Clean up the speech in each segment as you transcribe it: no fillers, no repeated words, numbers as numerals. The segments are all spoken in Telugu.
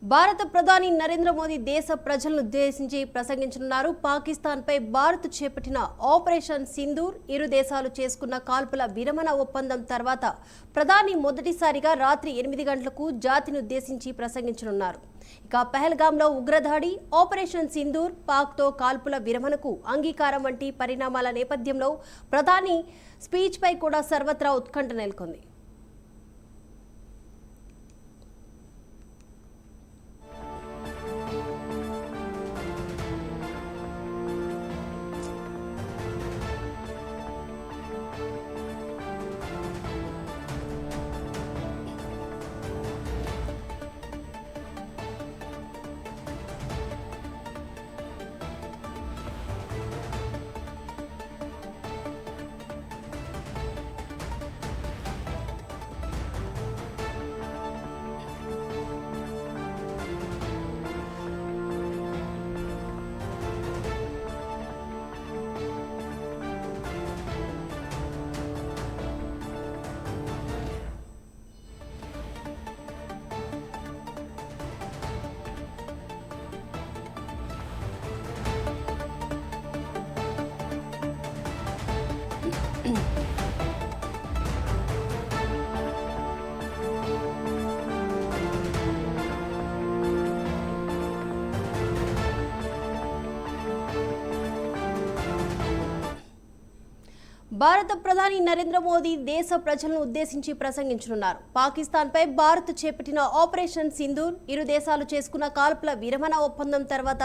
భారత ప్రధాని నరేంద్ర మోదీ దేశ ప్రజలను ఉద్దేశించి ప్రసంగించనున్నారు. పాకిస్తాన్పై భారత్ చేపట్టిన ఆపరేషన్ సింధూర్, ఇరు దేశాలు చేసుకున్న కాల్పుల విరమణ ఒప్పందం తర్వాత ప్రధాని మొదటిసారిగా రాత్రి 8 గంటలకు జాతిని ఉద్దేశించి ప్రసంగించనున్నారు. ఇక పహల్గాంలో ఉగ్రదాడి, ఆపరేషన్ సింధూర్, పాక్తో కాల్పుల విరమణకు అంగీకారం వంటి పరిణామాల నేపథ్యంలో ప్రధాని స్పీచ్పై కూడా సర్వత్రా ఉత్కంఠ నెలకొంది. భారత ప్రధాని నరేంద్ర మోదీ దేశ ప్రజలను ఉద్దేశించి ప్రసంగించనున్నారు. పాకిస్తాన్పై భారత్ చేపట్టిన ఆపరేషన్ సింధూర్, ఇరు దేశాలు చేసుకున్న కాల్పుల విరమణ ఒప్పందం తర్వాత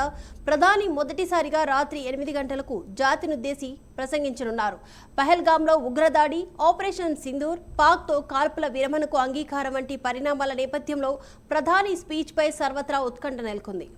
ప్రధాని మొదటిసారిగా రాత్రి 8 గంటలకు జాతినుద్దేశి ప్రసంగించనున్నారు. పహల్గాంలో ఉగ్రదాడి, ఆపరేషన్ సింధూర్, పాక్తో కాల్పుల విరమణకు అంగీకారం వంటి పరిణామాల నేపథ్యంలో ప్రధాని స్పీచ్పై సర్వత్రా ఉత్కంఠ నెలకొంది.